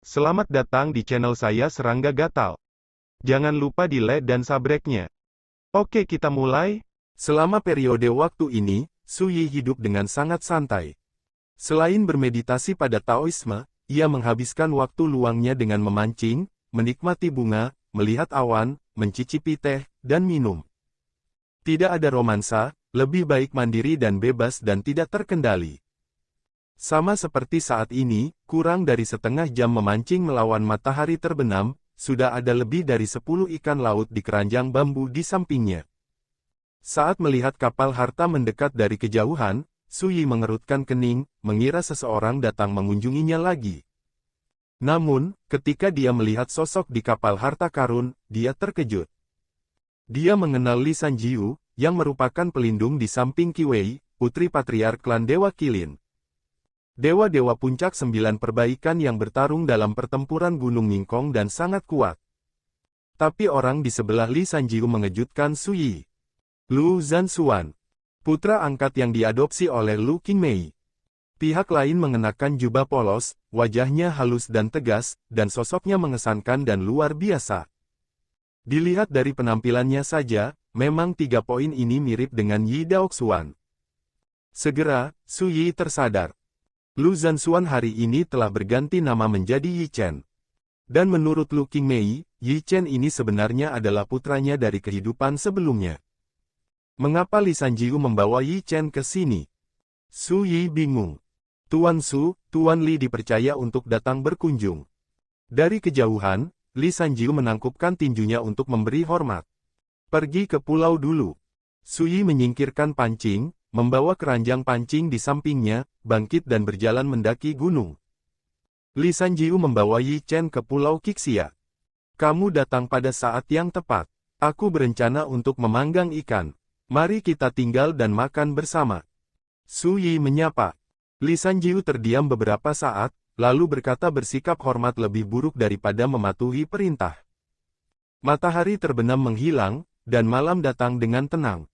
Selamat datang di channel saya Serangga Gatal. Jangan lupa di like dan subscribe-nya. Oke, kita mulai. Selama periode waktu ini, Su Yi hidup dengan sangat santai. Selain bermeditasi pada Taoisme, ia menghabiskan waktu luangnya dengan memancing, menikmati bunga, melihat awan, mencicipi teh, dan minum. Tidak ada romansa, lebih baik mandiri dan bebas dan tidak terkendali. Sama seperti saat ini, kurang dari setengah jam memancing melawan matahari terbenam, sudah ada lebih dari 10 ikan laut di keranjang bambu di sampingnya. Saat melihat kapal harta mendekat dari kejauhan, Su Yi mengerutkan kening, mengira seseorang datang mengunjunginya lagi. Namun, ketika dia melihat sosok di kapal harta karun, dia terkejut. Dia mengenal Li Sanjiu, yang merupakan pelindung di samping Qi Wei, putri patriark klan Dewa Qilin. Dewa-dewa puncak 9 perbaikan yang bertarung dalam pertempuran Gunung Ningkong dan sangat kuat. Tapi orang di sebelah Li Sanjiu mengejutkan Su Yi. Lu Zhanxuan, putra angkat yang diadopsi oleh Lu Qingmei. Pihak lain mengenakan jubah polos, wajahnya halus dan tegas, dan sosoknya mengesankan dan luar biasa. Dilihat dari penampilannya saja, memang 3 poin ini mirip dengan Yi Daoxuan. Segera, Su Yi tersadar. Lu Zhanxuan hari ini telah berganti nama menjadi Yi Chen. Dan menurut Lu Qingmei, Yi Chen ini sebenarnya adalah putranya dari kehidupan sebelumnya. Mengapa Li Sanjiu membawa Yi Chen ke sini? Su Yi bingung. Tuan Su, Tuan Li dipercaya untuk datang berkunjung. Dari kejauhan, Li Sanjiu menangkupkan tinjunya untuk memberi hormat. Pergi ke pulau dulu. Su Yi menyingkirkan pancing, membawa keranjang pancing di sampingnya, bangkit dan berjalan mendaki gunung. Li Sanjiu membawa Yi Chen ke Pulau Qixia. Kamu datang pada saat yang tepat. Aku berencana untuk memanggang ikan. Mari kita tinggal dan makan bersama. Su Yi menyapa. Li Sanjiu terdiam beberapa saat, lalu berkata bersikap hormat lebih buruk daripada mematuhi perintah. Matahari terbenam menghilang, dan malam datang dengan tenang.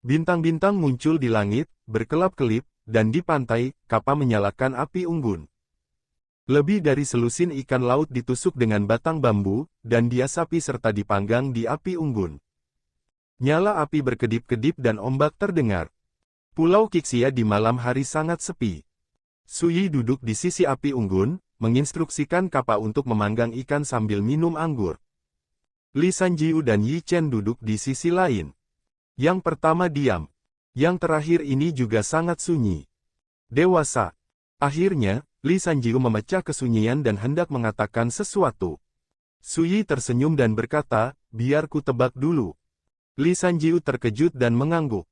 Bintang-bintang muncul di langit, berkelap-kelip, dan di pantai, kapal menyalakan api unggun. Lebih dari selusin ikan laut ditusuk dengan batang bambu, dan diasapi serta dipanggang di api unggun. Nyala api berkedip-kedip dan ombak terdengar. Pulau Qixia di malam hari sangat sepi. Su Yi duduk di sisi api unggun, menginstruksikan kapal untuk memanggang ikan sambil minum anggur. Li Sanjiu dan Yi Chen duduk di sisi lain. Yang pertama diam. Yang terakhir ini juga sangat sunyi. Dewasa. Akhirnya, Li Sanjiu memecah kesunyian dan hendak mengatakan sesuatu. Su Yi tersenyum dan berkata, biar ku tebak dulu. Li Sanjiu terkejut dan mengangguk.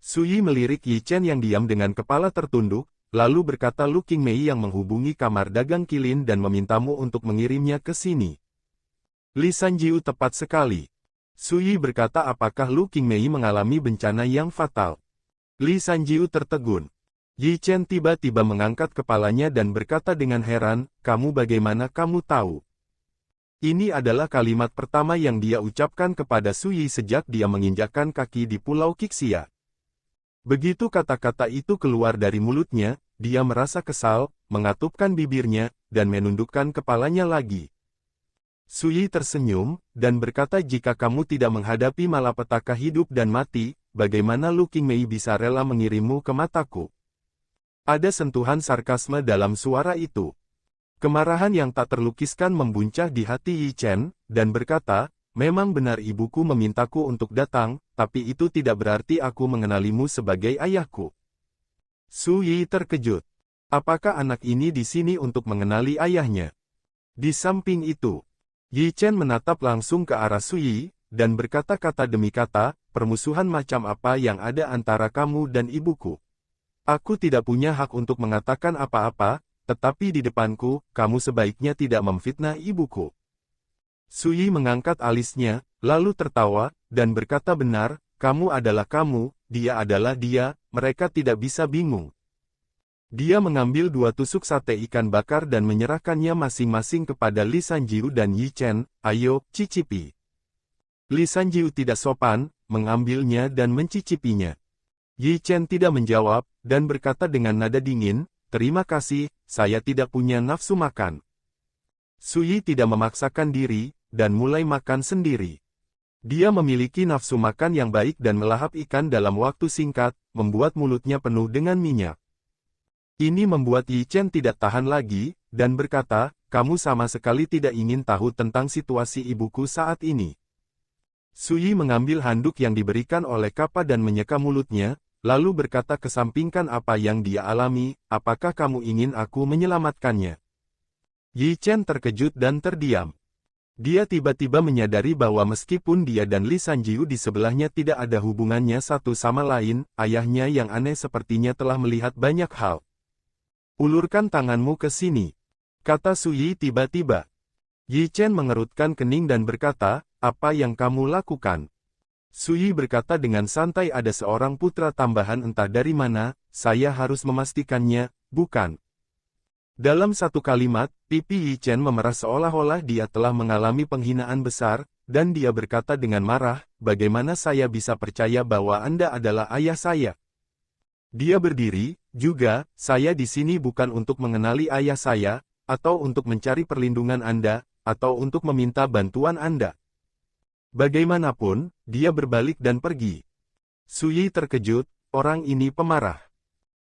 Su Yi melirik Yi Chen yang diam dengan kepala tertunduk, lalu berkata Lu Qingmei yang menghubungi kamar dagang Qilin dan memintamu untuk mengirimnya ke sini. Li Sanjiu tepat sekali. Su Yi berkata apakah Lu Qingmei mengalami bencana yang fatal. Li Sanjiu tertegun. Yi Chen tiba-tiba mengangkat kepalanya dan berkata dengan heran, kamu bagaimana kamu tahu? Ini adalah kalimat pertama yang dia ucapkan kepada Su Yi sejak dia menginjakkan kaki di Pulau Qixia. Begitu kata-kata itu keluar dari mulutnya, dia merasa kesal, mengatupkan bibirnya, dan menundukkan kepalanya lagi. Su Yi tersenyum, dan berkata jika kamu tidak menghadapi malapetaka hidup dan mati, bagaimana Lu Qingmei bisa rela mengirimmu ke mataku? Ada sentuhan sarkasme dalam suara itu. Kemarahan yang tak terlukiskan membuncah di hati Yi Chen, dan berkata, memang benar ibuku memintaku untuk datang, tapi itu tidak berarti aku mengenalimu sebagai ayahku. Su Yi terkejut. Apakah anak ini di sini untuk mengenali ayahnya? Di samping itu, Yi Chen menatap langsung ke arah Su Yi, dan berkata kata demi kata, permusuhan macam apa yang ada antara kamu dan ibuku? Aku tidak punya hak untuk mengatakan apa-apa, tetapi di depanku, kamu sebaiknya tidak memfitnah ibuku. Su Yi mengangkat alisnya, lalu tertawa, dan berkata benar, kamu adalah kamu, dia adalah dia, mereka tidak bisa bingung. Dia mengambil 2 tusuk sate ikan bakar dan menyerahkannya masing-masing kepada Li Sanjiu dan Yi Chen, ayo, cicipi. Li Sanjiu tidak sopan, mengambilnya dan mencicipinya. Yi Chen tidak menjawab, dan berkata dengan nada dingin, terima kasih, saya tidak punya nafsu makan. Su Yi tidak memaksakan diri, dan mulai makan sendiri. Dia memiliki nafsu makan yang baik dan melahap ikan dalam waktu singkat, membuat mulutnya penuh dengan minyak. Ini membuat Yi Chen tidak tahan lagi, dan berkata, "Kamu sama sekali tidak ingin tahu tentang situasi ibuku saat ini." Su Yi mengambil handuk yang diberikan oleh Kappa dan menyeka mulutnya, lalu berkata, "Kesampingkan apa yang dia alami, apakah kamu ingin aku menyelamatkannya?" Yi Chen terkejut dan terdiam. Dia tiba-tiba menyadari bahwa meskipun dia dan Li Sanjiu di sebelahnya tidak ada hubungannya satu sama lain, ayahnya yang aneh sepertinya telah melihat banyak hal. "Ulurkan tanganmu ke sini," kata Su Yi tiba-tiba. Yi Chen mengerutkan kening dan berkata, "Apa yang kamu lakukan?" Su Yi berkata dengan santai, "Ada seorang putra tambahan entah dari mana, saya harus memastikannya, bukan?" Dalam satu kalimat, pipi Yi Chen memerah seolah-olah dia telah mengalami penghinaan besar, dan dia berkata dengan marah, "Bagaimana saya bisa percaya bahwa Anda adalah ayah saya?" Dia berdiri, "Juga, saya di sini bukan untuk mengenali ayah saya, atau untuk mencari perlindungan Anda, atau untuk meminta bantuan Anda." Bagaimanapun, dia berbalik dan pergi. Su Yi terkejut, orang ini pemarah.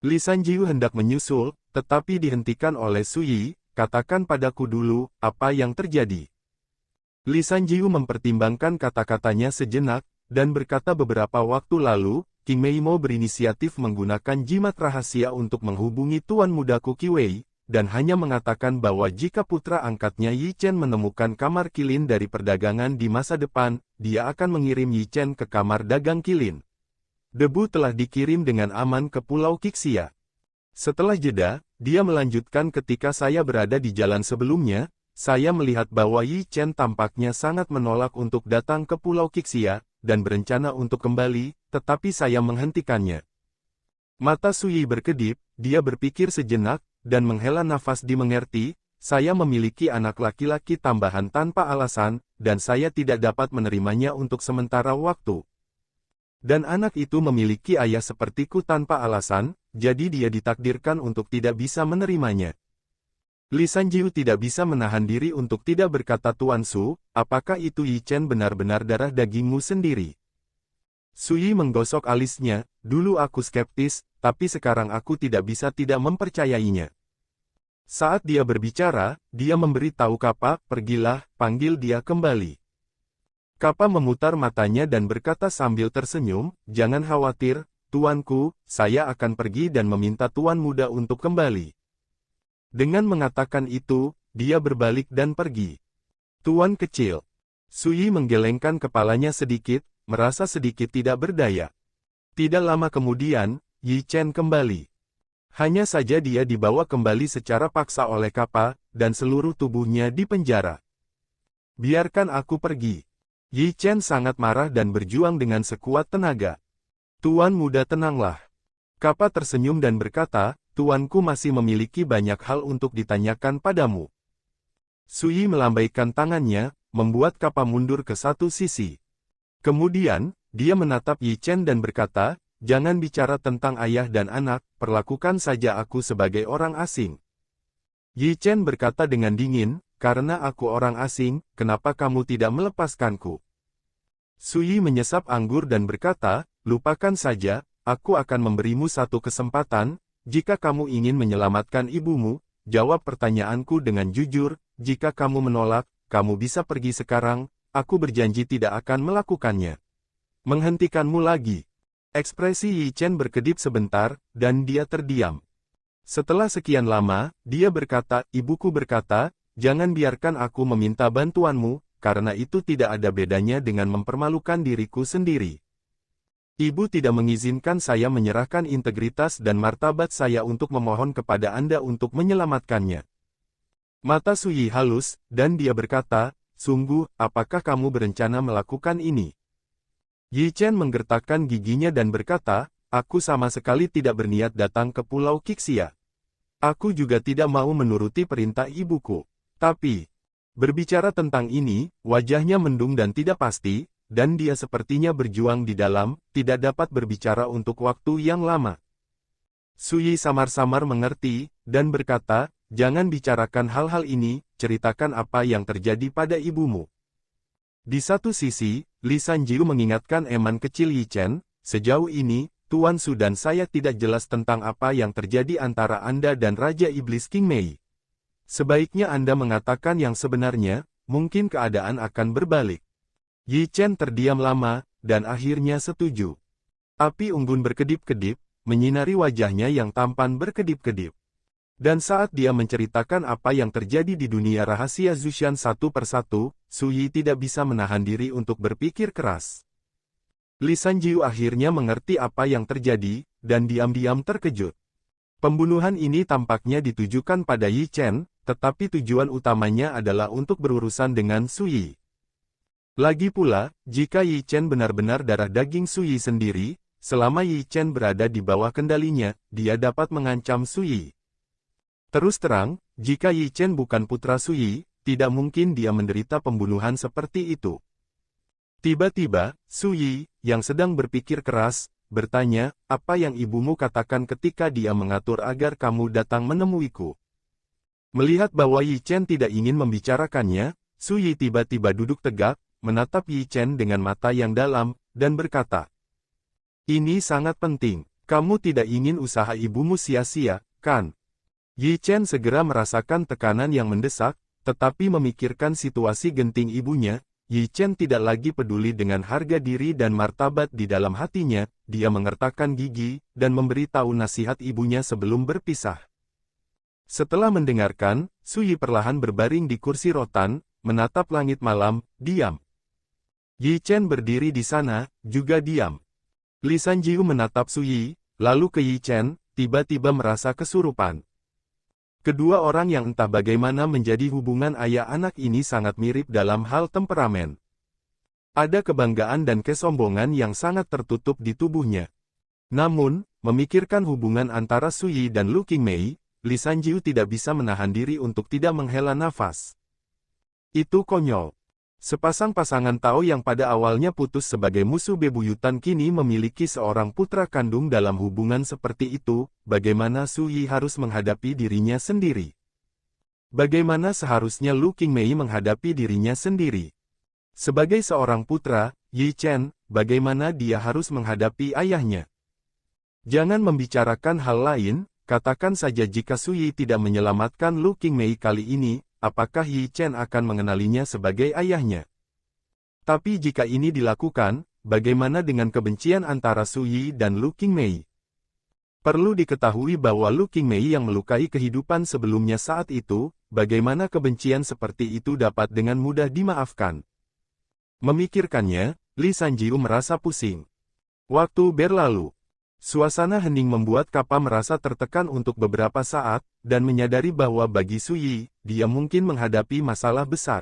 Li Sanjiu hendak menyusul, tetapi dihentikan oleh Su Yi, "Katakan padaku dulu, apa yang terjadi." Li Sanjiu mempertimbangkan kata-katanya sejenak, dan berkata, "Beberapa waktu lalu, King Meimo berinisiatif menggunakan jimat rahasia untuk menghubungi Tuan Mudaku Qi, dan hanya mengatakan bahwa jika putra angkatnya Yi Chen menemukan kamar kilin dari perdagangan di masa depan, dia akan mengirim Yi Chen ke kamar dagang kilin. Debu telah dikirim dengan aman ke Pulau Qixia. Setelah jeda, dia melanjutkan, ketika saya berada di jalan sebelumnya, saya melihat bahwa Yi Chen tampaknya sangat menolak untuk datang ke Pulau Qixia, dan berencana untuk kembali, tetapi saya menghentikannya." Mata Su Yi berkedip, dia berpikir sejenak, dan menghela nafas dimengerti, "Saya memiliki anak laki-laki tambahan tanpa alasan, dan saya tidak dapat menerimanya untuk sementara waktu. Dan anak itu memiliki ayah sepertiku tanpa alasan, jadi dia ditakdirkan untuk tidak bisa menerimanya." Li Sanjiu tidak bisa menahan diri untuk tidak berkata, "Tuan Su, apakah itu Yi Chen benar-benar darah dagingmu sendiri?" Su Yi menggosok alisnya, "Dulu aku skeptis, tapi sekarang aku tidak bisa tidak mempercayainya." Saat dia berbicara, dia memberi tahu Kappa, "Pergilah, panggil dia kembali." Kappa memutar matanya dan berkata sambil tersenyum, "Jangan khawatir, tuanku, saya akan pergi dan meminta tuan muda untuk kembali." Dengan mengatakan itu, dia berbalik dan pergi. "Tuan kecil." Su Yi menggelengkan kepalanya sedikit, merasa sedikit tidak berdaya. Tidak lama kemudian, Yi Chen kembali. Hanya saja dia dibawa kembali secara paksa oleh Kappa, dan seluruh tubuhnya dipenjara. "Biarkan aku pergi." Yi Chen sangat marah dan berjuang dengan sekuat tenaga. "Tuan muda, tenanglah." Kappa tersenyum dan berkata, "Tuanku masih memiliki banyak hal untuk ditanyakan padamu." Su Yi melambaikan tangannya, membuat Kappa mundur ke satu sisi. Kemudian, dia menatap Yi Chen dan berkata, "Jangan bicara tentang ayah dan anak, perlakukan saja aku sebagai orang asing." Yi Chen berkata dengan dingin, "Karena aku orang asing, kenapa kamu tidak melepaskanku?" Su Yi menyesap anggur dan berkata, "Lupakan saja, aku akan memberimu satu kesempatan, jika kamu ingin menyelamatkan ibumu, jawab pertanyaanku dengan jujur, jika kamu menolak, kamu bisa pergi sekarang, aku berjanji tidak akan melakukannya." "Menghentikanmu lagi." Ekspresi Yi Chen berkedip sebentar, dan dia terdiam. Setelah sekian lama, dia berkata, "Ibuku berkata, jangan biarkan aku meminta bantuanmu, karena itu tidak ada bedanya dengan mempermalukan diriku sendiri. Ibu tidak mengizinkan saya menyerahkan integritas dan martabat saya untuk memohon kepada Anda untuk menyelamatkannya." Mata Su Yi halus, dan dia berkata, "Sungguh, apakah kamu berencana melakukan ini?" Yi Chen menggertakkan giginya dan berkata, "Aku sama sekali tidak berniat datang ke Pulau Qixia. Aku juga tidak mau menuruti perintah ibuku. Tapi, berbicara tentang ini, wajahnya mendung dan tidak pasti, dan dia sepertinya berjuang di dalam, tidak dapat berbicara untuk waktu yang lama." Su Yi samar-samar mengerti, dan berkata, jangan bicarakan hal-hal ini, ceritakan apa yang terjadi pada ibumu. Di satu sisi, Li Sanjiu mengingatkan eman kecil Yi Chen, sejauh ini, Tuan Su dan saya tidak jelas tentang apa yang terjadi antara Anda dan Raja Iblis King Mei. Sebaiknya Anda mengatakan yang sebenarnya, mungkin keadaan akan berbalik. Yi Chen terdiam lama, dan akhirnya setuju. Api unggun berkedip-kedip, menyinari wajahnya yang tampan berkedip-kedip. Dan saat dia menceritakan apa yang terjadi di dunia rahasia Zushan satu persatu, Su Yi tidak bisa menahan diri untuk berpikir keras. Li Sanjiu akhirnya mengerti apa yang terjadi, dan diam-diam terkejut. Pembunuhan ini tampaknya ditujukan pada Yi Chen, tetapi tujuan utamanya adalah untuk berurusan dengan Su Yi. Lagi pula, jika Yi Chen benar-benar darah daging Su Yi sendiri, selama Yi Chen berada di bawah kendalinya, dia dapat mengancam Su Yi. Terus terang, jika Yi Chen bukan putra Su Yi, tidak mungkin dia menderita pembunuhan seperti itu. Tiba-tiba, Su Yi, yang sedang berpikir keras, bertanya, apa yang ibumu katakan ketika dia mengatur agar kamu datang menemuiku? Melihat bahwa Yi Chen tidak ingin membicarakannya, Su Yi tiba-tiba duduk tegak, menatap Yi Chen dengan mata yang dalam, dan berkata, "Ini sangat penting, kamu tidak ingin usaha ibumu sia-sia, kan?" Yi Chen segera merasakan tekanan yang mendesak, tetapi memikirkan situasi genting ibunya, Yi Chen tidak lagi peduli dengan harga diri dan martabat di dalam hatinya, dia mengertakkan gigi, dan memberitahu nasihat ibunya sebelum berpisah. Setelah mendengarkan, Su Yi perlahan berbaring di kursi rotan, menatap langit malam, diam. Yi Chen berdiri di sana, juga diam. Li Sanjiu menatap Su Yi, lalu ke Yi Chen, tiba-tiba merasa kesurupan. Kedua orang yang entah bagaimana menjadi hubungan ayah anak ini sangat mirip dalam hal temperamen. Ada kebanggaan dan kesombongan yang sangat tertutup di tubuhnya. Namun, memikirkan hubungan antara Su Yi dan Lu Qingmei, Li Sanjiu tidak bisa menahan diri untuk tidak menghela nafas. Itu konyol. Sepasang pasangan Tao yang pada awalnya putus sebagai musuh bebuyutan kini memiliki seorang putra kandung dalam hubungan seperti itu, bagaimana Su Yi harus menghadapi dirinya sendiri? Bagaimana seharusnya Lu Qingmei menghadapi dirinya sendiri? Sebagai seorang putra, Yi Chen, bagaimana dia harus menghadapi ayahnya? Jangan membicarakan hal lain, katakan saja jika Su Yi tidak menyelamatkan Lu Qingmei kali ini, apakah Yi Chen akan mengenalinya sebagai ayahnya? Tapi jika ini dilakukan, bagaimana dengan kebencian antara Su Yi dan Lu Qingmei? Perlu diketahui bahwa Lu Qingmei yang melukai kehidupan sebelumnya saat itu, bagaimana kebencian seperti itu dapat dengan mudah dimaafkan? Memikirkannya, Li Sanjiu merasa pusing. Waktu berlalu. Suasana hening membuat Kappa merasa tertekan untuk beberapa saat, dan menyadari bahwa bagi Su Yi, dia mungkin menghadapi masalah besar.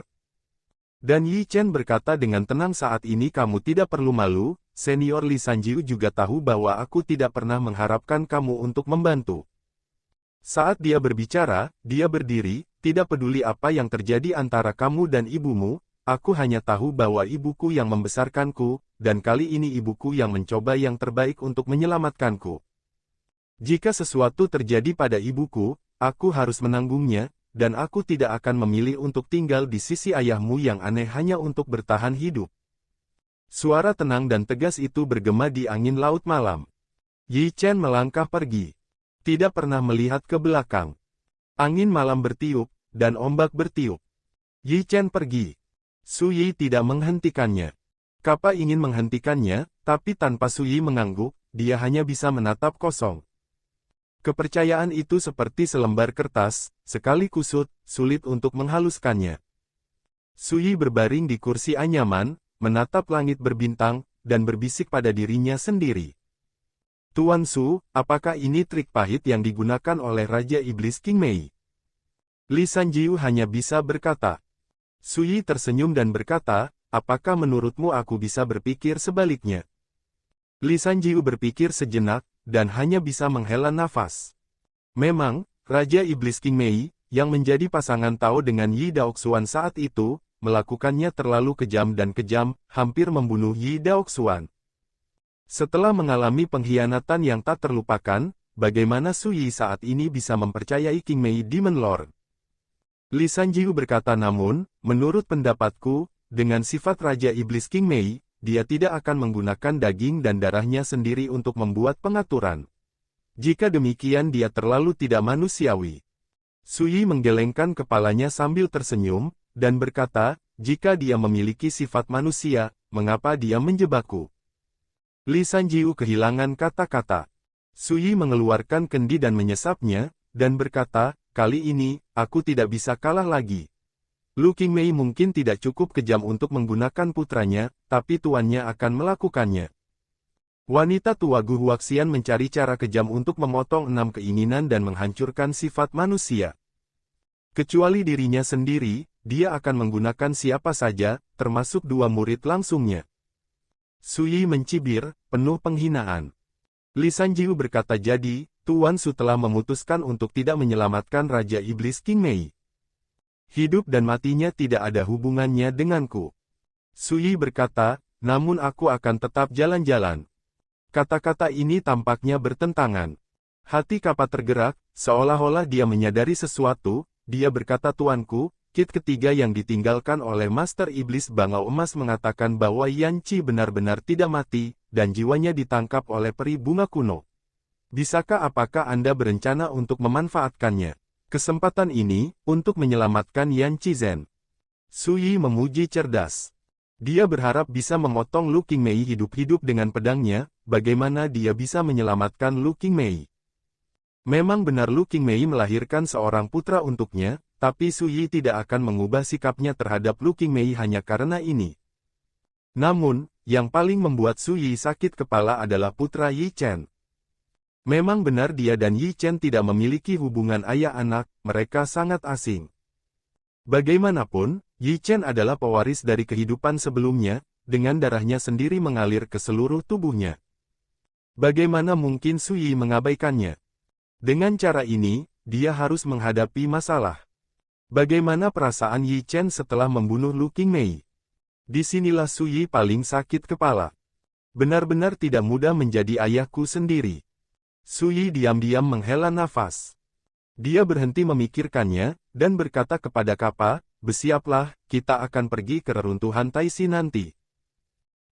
Dan Yi Chen berkata dengan tenang, saat ini kamu tidak perlu malu, senior Li Sanjiu juga tahu bahwa aku tidak pernah mengharapkan kamu untuk membantu. Saat dia berbicara, dia berdiri, tidak peduli apa yang terjadi antara kamu dan ibumu, aku hanya tahu bahwa ibuku yang membesarkanku, dan kali ini ibuku yang mencoba yang terbaik untuk menyelamatkanku. Jika sesuatu terjadi pada ibuku, aku harus menanggungnya, dan aku tidak akan memilih untuk tinggal di sisi ayahmu yang aneh hanya untuk bertahan hidup. Suara tenang dan tegas itu bergema di angin laut malam. Yi Chen melangkah pergi. Tidak pernah melihat ke belakang. Angin malam bertiup, dan ombak bertiup. Yi Chen pergi. Su Yi tidak menghentikannya. Kappa ingin menghentikannya, tapi tanpa Su Yi mengangguk, dia hanya bisa menatap kosong. Kepercayaan itu seperti selembar kertas, sekali kusut, sulit untuk menghaluskannya. Su Yi berbaring di kursi anyaman, menatap langit berbintang, dan berbisik pada dirinya sendiri. Tuan Su, apakah ini trik pahit yang digunakan oleh Raja Iblis King Mei? Li Sanjiu hanya bisa berkata. Su Yi tersenyum dan berkata, apakah menurutmu aku bisa berpikir sebaliknya? Li Sanjiu berpikir sejenak, dan hanya bisa menghela nafas. Memang, Raja Iblis King Mei, yang menjadi pasangan Tao dengan Yi Daoxuan saat itu, melakukannya terlalu kejam dan kejam, hampir membunuh Yi Daoxuan. Setelah mengalami pengkhianatan yang tak terlupakan, bagaimana Su Yi saat ini bisa mempercayai King Mei Demon Lord. Li Sanjiu berkata, namun, menurut pendapatku, dengan sifat Raja Iblis King Mei, dia tidak akan menggunakan daging dan darahnya sendiri untuk membuat pengaturan. Jika demikian dia terlalu tidak manusiawi. Su Yi menggelengkan kepalanya sambil tersenyum, dan berkata, jika dia memiliki sifat manusia, mengapa dia menjebakku? Li Sanjiu kehilangan kata-kata. Su Yi mengeluarkan kendi dan menyesapnya, dan berkata, kali ini, aku tidak bisa kalah lagi. Lu King Mei mungkin tidak cukup kejam untuk menggunakan putranya, tapi tuannya akan melakukannya. Wanita tua Gu Huaxian mencari cara kejam untuk memotong 6 keinginan dan menghancurkan sifat manusia. Kecuali dirinya sendiri, dia akan menggunakan siapa saja, termasuk 2 murid langsungnya. Su Yi mencibir, penuh penghinaan. Li Sanjiu berkata, jadi, Tuan Su telah memutuskan untuk tidak menyelamatkan Raja Iblis King Mei. Hidup dan matinya tidak ada hubungannya denganku. Su Yi berkata, namun aku akan tetap jalan-jalan. Kata-kata ini tampaknya bertentangan. Hati Kappa tergerak, seolah-olah dia menyadari sesuatu. Dia berkata, tuanku, kit ketiga yang ditinggalkan oleh Master Iblis Bangau Emas mengatakan bahwa Yan Qi benar-benar tidak mati, dan jiwanya ditangkap oleh peri bunga kuno. Apakah Anda berencana untuk memanfaatkannya? Kesempatan ini, untuk menyelamatkan Yan Qi Zhen. Su Yi memuji cerdas. Dia berharap bisa memotong Lu King Mei hidup-hidup dengan pedangnya. Bagaimana dia bisa menyelamatkan Lu King Mei? Memang benar Lu King Mei melahirkan seorang putra untuknya, tapi Su Yi tidak akan mengubah sikapnya terhadap Lu King Mei hanya karena ini. Namun, yang paling membuat Su Yi sakit kepala adalah putra Yi Chen. Memang benar dia dan Yi Chen tidak memiliki hubungan ayah-anak, mereka sangat asing. Bagaimanapun, Yi Chen adalah pewaris dari kehidupan sebelumnya, dengan darahnya sendiri mengalir ke seluruh tubuhnya. Bagaimana mungkin Su Yi mengabaikannya? Dengan cara ini, dia harus menghadapi masalah. Bagaimana perasaan Yi Chen setelah membunuh Lu King Mei? Disinilah Su Yi paling sakit kepala. Benar-benar tidak mudah menjadi ayahku sendiri. Su Yi diam-diam menghela nafas. Dia berhenti memikirkannya, dan berkata kepada Kappa, bersiaplah, kita akan pergi ke reruntuhan Taixi nanti.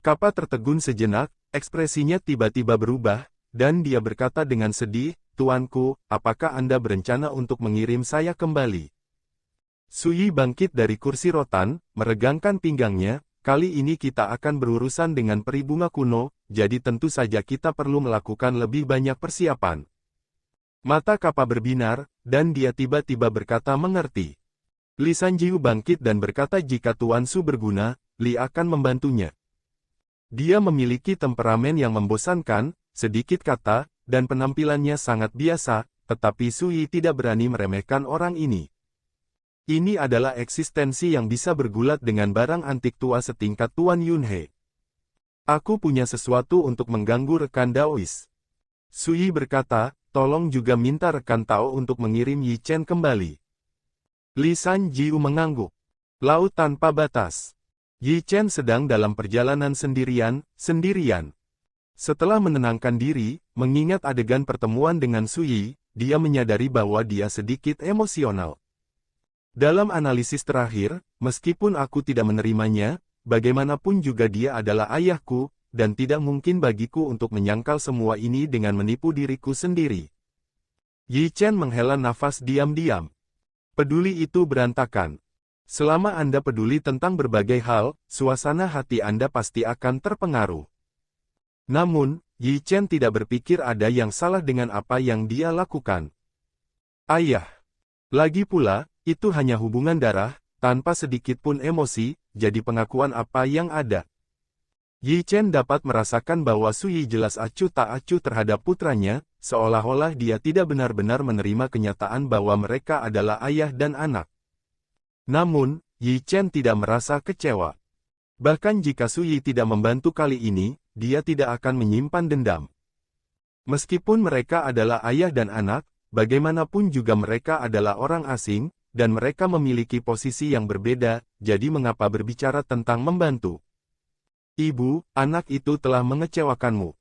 Kappa tertegun sejenak, ekspresinya tiba-tiba berubah, dan dia berkata dengan sedih, tuanku, apakah Anda berencana untuk mengirim saya kembali? Su Yi bangkit dari kursi rotan, meregangkan pinggangnya, kali ini kita akan berurusan dengan peri bunga kuno, jadi tentu saja kita perlu melakukan lebih banyak persiapan. Mata Kappa berbinar, dan dia tiba-tiba berkata mengerti. Li Sanjiu bangkit dan berkata jika Tuan Su berguna, Li akan membantunya. Dia memiliki temperamen yang membosankan, sedikit kata, dan penampilannya sangat biasa, tetapi Su Yi tidak berani meremehkan orang ini. Ini adalah eksistensi yang bisa bergulat dengan barang antik tua setingkat Tuan Yunhe. Aku punya sesuatu untuk mengganggu rekan Daois. Su Yi berkata, tolong juga minta rekan Tao untuk mengirim Yi Chen kembali. Li Sanjiu mengangguk. Laut tanpa batas. Yi Chen sedang dalam perjalanan sendirian. Setelah menenangkan diri, mengingat adegan pertemuan dengan Su Yi, dia menyadari bahwa dia sedikit emosional. Dalam analisis terakhir, meskipun aku tidak menerimanya, bagaimanapun juga dia adalah ayahku, dan tidak mungkin bagiku untuk menyangkal semua ini dengan menipu diriku sendiri. Yi Chen menghela nafas diam-diam. Peduli itu berantakan. Selama Anda peduli tentang berbagai hal, suasana hati Anda pasti akan terpengaruh. Namun, Yi Chen tidak berpikir ada yang salah dengan apa yang dia lakukan. Ayah. Lagi pula, itu hanya hubungan darah, tanpa sedikit pun emosi, jadi pengakuan apa yang ada. Yi Chen dapat merasakan bahwa Su Yi jelas acuh tak acuh terhadap putranya, seolah-olah dia tidak benar-benar menerima kenyataan bahwa mereka adalah ayah dan anak. Namun, Yi Chen tidak merasa kecewa. Bahkan jika Su Yi tidak membantu kali ini, dia tidak akan menyimpan dendam. Meskipun mereka adalah ayah dan anak, bagaimanapun juga mereka adalah orang asing, dan mereka memiliki posisi yang berbeda, jadi mengapa berbicara tentang membantu? Ibu, anak itu telah mengecewakanmu.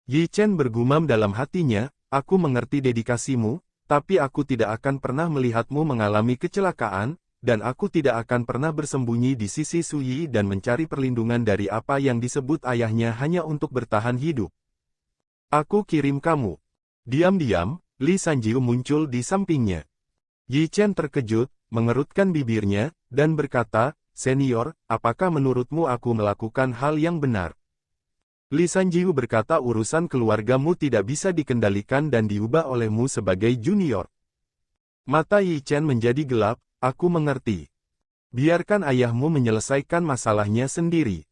Yi Chen bergumam dalam hatinya, aku mengerti dedikasimu, tapi aku tidak akan pernah melihatmu mengalami kecelakaan, dan aku tidak akan pernah bersembunyi di sisi Suyi dan mencari perlindungan dari apa yang disebut ayahnya hanya untuk bertahan hidup. Aku kirim kamu. Diam-diam, Li Sanjiu muncul di sampingnya. Yi Chen terkejut, mengerutkan bibirnya, dan berkata, "Senior, apakah menurutmu aku melakukan hal yang benar?" Li Sanjiu berkata urusan keluargamu tidak bisa dikendalikan dan diubah olehmu sebagai junior. Mata Yi Chen menjadi gelap, aku mengerti. Biarkan ayahmu menyelesaikan masalahnya sendiri.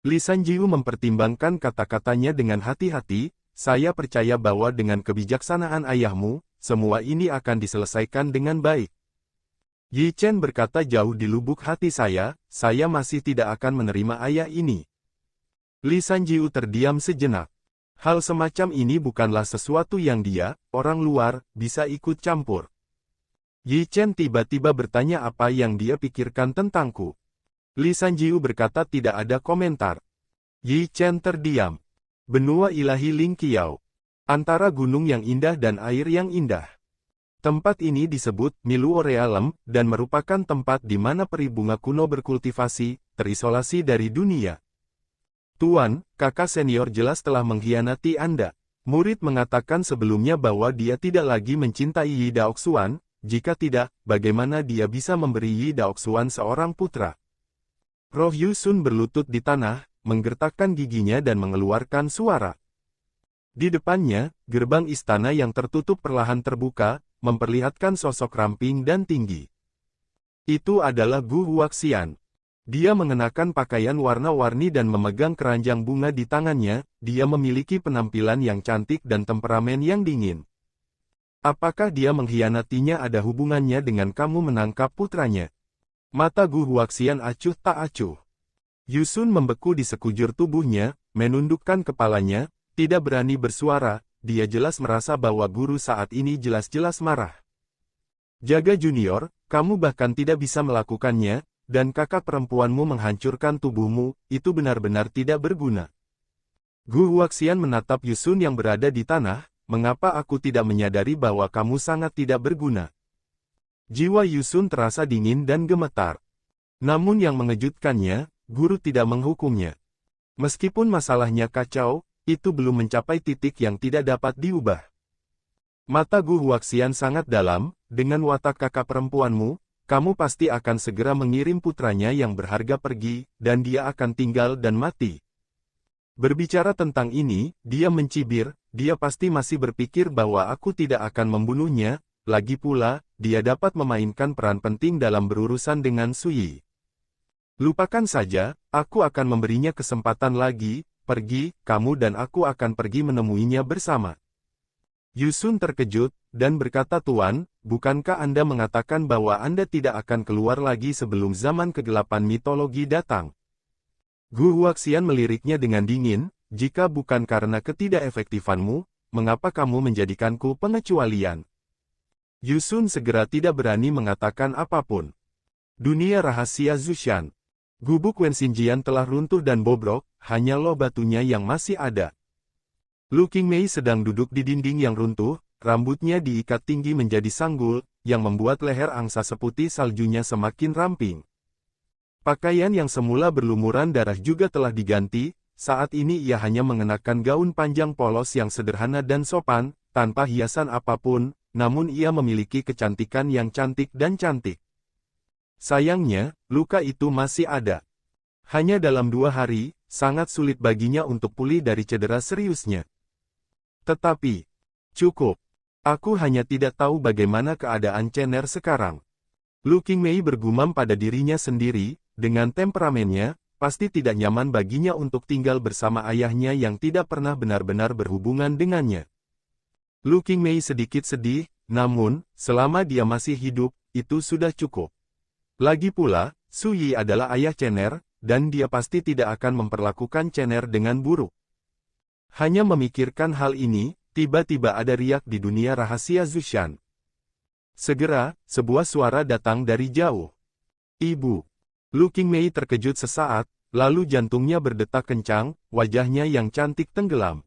Li Sanjiu mempertimbangkan kata-katanya dengan hati-hati, saya percaya bahwa dengan kebijaksanaan ayahmu, semua ini akan diselesaikan dengan baik. Yi Chen berkata jauh di lubuk hati saya masih tidak akan menerima ayah ini. Li Sanjiu terdiam sejenak. Hal semacam ini bukanlah sesuatu yang dia, orang luar, bisa ikut campur. Yi Chen tiba-tiba bertanya apa yang dia pikirkan tentangku. Li Sanjiu berkata tidak ada komentar. Yi Chen terdiam. Benua ilahi Ling Qiao. Antara gunung yang indah dan air yang indah. Tempat ini disebut Miluo Realm, dan merupakan tempat di mana peri bunga kuno berkultivasi, terisolasi dari dunia. Tuan, kakak senior jelas telah mengkhianati Anda. Murid mengatakan sebelumnya bahwa dia tidak lagi mencintai Yi Daoxuan, jika tidak, bagaimana dia bisa memberi Yi Daoxuan seorang putra? Roh Yusun berlutut di tanah, menggertakkan giginya dan mengeluarkan suara. Di depannya, gerbang istana yang tertutup perlahan terbuka, memperlihatkan sosok ramping dan tinggi. Itu adalah Gu Huaxian. Dia mengenakan pakaian warna-warni dan memegang keranjang bunga di tangannya, dia memiliki penampilan yang cantik dan temperamen yang dingin. Apakah dia mengkhianatinya ada hubungannya dengan kamu menangkap putranya? Mata Gu Huaxian acuh tak acuh. Yusun membeku di sekujur tubuhnya, menundukkan kepalanya, tidak berani bersuara, dia jelas merasa bahwa guru saat ini jelas-jelas marah. Jaga junior, kamu bahkan tidak bisa melakukannya, dan kakak perempuanmu menghancurkan tubuhmu, itu benar-benar tidak berguna. Gu Huaxian menatap Yusun yang berada di tanah, mengapa aku tidak menyadari bahwa kamu sangat tidak berguna? Jiwa Yusun terasa dingin dan gemetar. Namun yang mengejutkannya, guru tidak menghukumnya. Meskipun masalahnya kacau, itu belum mencapai titik yang tidak dapat diubah. Mata Gu Huaxian sangat dalam, dengan watak kakak perempuanmu, kamu pasti akan segera mengirim putranya yang berharga pergi, dan dia akan tinggal dan mati. Berbicara tentang ini, dia mencibir, dia pasti masih berpikir bahwa aku tidak akan membunuhnya, lagi pula, dia dapat memainkan peran penting dalam berurusan dengan Suyi. Lupakan saja, aku akan memberinya kesempatan lagi, pergi, kamu dan aku akan pergi menemuinya bersama. Yusun terkejut, dan berkata Tuan, bukankah Anda mengatakan bahwa Anda tidak akan keluar lagi sebelum zaman kegelapan mitologi datang? Gu Huaxian meliriknya dengan dingin, jika bukan karena ketidakefektifanmu, mengapa kamu menjadikanku pengecualian? Yusun segera tidak berani mengatakan apapun. Dunia rahasia Zushan. Gubuk Wenxinjian telah runtuh dan bobrok, hanya loh batunya yang masih ada. Lu Qingmei sedang duduk di dinding yang runtuh, rambutnya diikat tinggi menjadi sanggul, yang membuat leher angsa seputih saljunya semakin ramping. Pakaian yang semula berlumuran darah juga telah diganti, saat ini ia hanya mengenakan gaun panjang polos yang sederhana dan sopan, tanpa hiasan apapun, namun ia memiliki kecantikan yang cantik dan cantik. Sayangnya, luka itu masih ada. Hanya dalam 2 hari, sangat sulit baginya untuk pulih dari cedera seriusnya. Tetapi, cukup. Aku hanya tidak tahu bagaimana keadaan Cener sekarang. Lu Qingmei bergumam pada dirinya sendiri, dengan temperamennya, pasti tidak nyaman baginya untuk tinggal bersama ayahnya yang tidak pernah benar-benar berhubungan dengannya. Lu Qingmei sedikit sedih, namun, selama dia masih hidup, itu sudah cukup. Lagi pula, Su Yi adalah ayah Cener, dan dia pasti tidak akan memperlakukan Cener dengan buruk. Hanya memikirkan hal ini, tiba-tiba ada riak di dunia rahasia Zushan. Segera, sebuah suara datang dari jauh. Ibu. Lu Qingmei terkejut sesaat, lalu jantungnya berdetak kencang, wajahnya yang cantik tenggelam.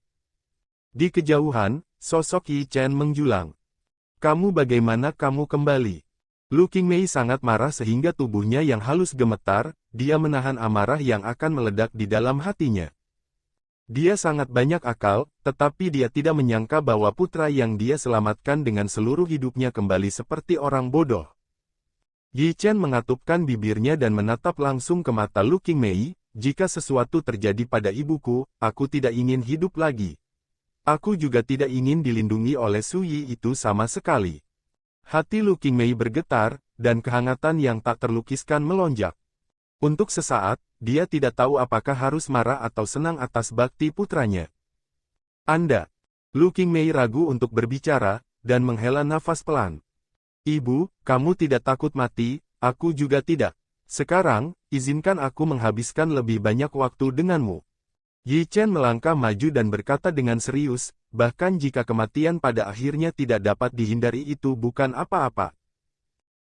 Di kejauhan, sosok Yi Chen menjulang. Kamu bagaimana kamu kembali? Lu Qingmei sangat marah sehingga tubuhnya yang halus gemetar, dia menahan amarah yang akan meledak di dalam hatinya. Dia sangat banyak akal, tetapi dia tidak menyangka bahwa putra yang dia selamatkan dengan seluruh hidupnya kembali seperti orang bodoh. Yi Chen mengatupkan bibirnya dan menatap langsung ke mata Lu Qingmei, jika sesuatu terjadi pada ibuku, aku tidak ingin hidup lagi. Aku juga tidak ingin dilindungi oleh Su Yi itu sama sekali. Hati Lu Qingmei bergetar, dan kehangatan yang tak terlukiskan melonjak. Untuk sesaat, dia tidak tahu apakah harus marah atau senang atas bakti putranya. Anda. Lu Qingmei ragu untuk berbicara, dan menghela nafas pelan. Ibu, kamu tidak takut mati, aku juga tidak. Sekarang, izinkan aku menghabiskan lebih banyak waktu denganmu. Yi Chen melangkah maju dan berkata dengan serius, bahkan jika kematian pada akhirnya tidak dapat dihindari itu bukan apa-apa.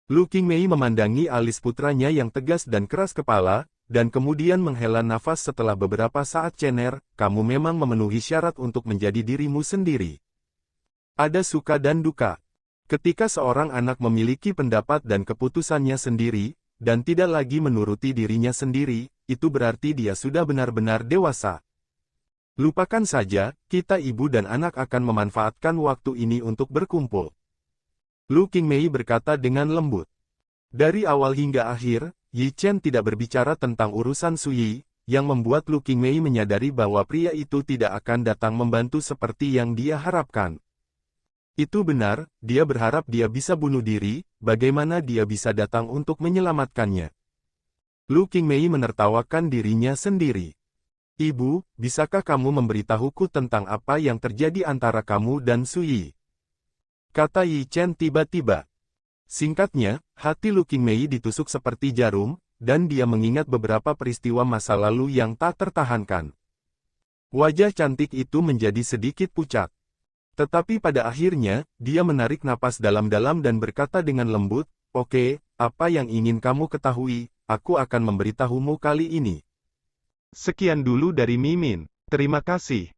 Lu Qingmei memandangi alis putranya yang tegas dan keras kepala, dan kemudian menghela nafas setelah beberapa saat cener, kamu memang memenuhi syarat untuk menjadi dirimu sendiri. Ada suka dan duka. Ketika seorang anak memiliki pendapat dan keputusannya sendiri, dan tidak lagi menuruti dirinya sendiri, itu berarti dia sudah benar-benar dewasa. Lupakan saja, kita ibu dan anak akan memanfaatkan waktu ini untuk berkumpul. Lu Qingmei berkata dengan lembut. Dari awal hingga akhir, Yi Chen tidak berbicara tentang urusan Su Yi, yang membuat Lu Qingmei menyadari bahwa pria itu tidak akan datang membantu seperti yang dia harapkan. Itu benar, dia berharap dia bisa bunuh diri, bagaimana dia bisa datang untuk menyelamatkannya. Lu Qingmei menertawakan dirinya sendiri. Ibu, bisakah kamu memberitahuku tentang apa yang terjadi antara kamu dan Su Yi? Kata Yi Chen tiba-tiba. Singkatnya, hati Lu Qingmei ditusuk seperti jarum, dan dia mengingat beberapa peristiwa masa lalu yang tak tertahankan. Wajah cantik itu menjadi sedikit pucat. Tetapi pada akhirnya, dia menarik napas dalam-dalam dan berkata dengan lembut, "Oke, apa yang ingin kamu ketahui, aku akan memberitahumu kali ini." Sekian dulu dari Mimin. Terima kasih.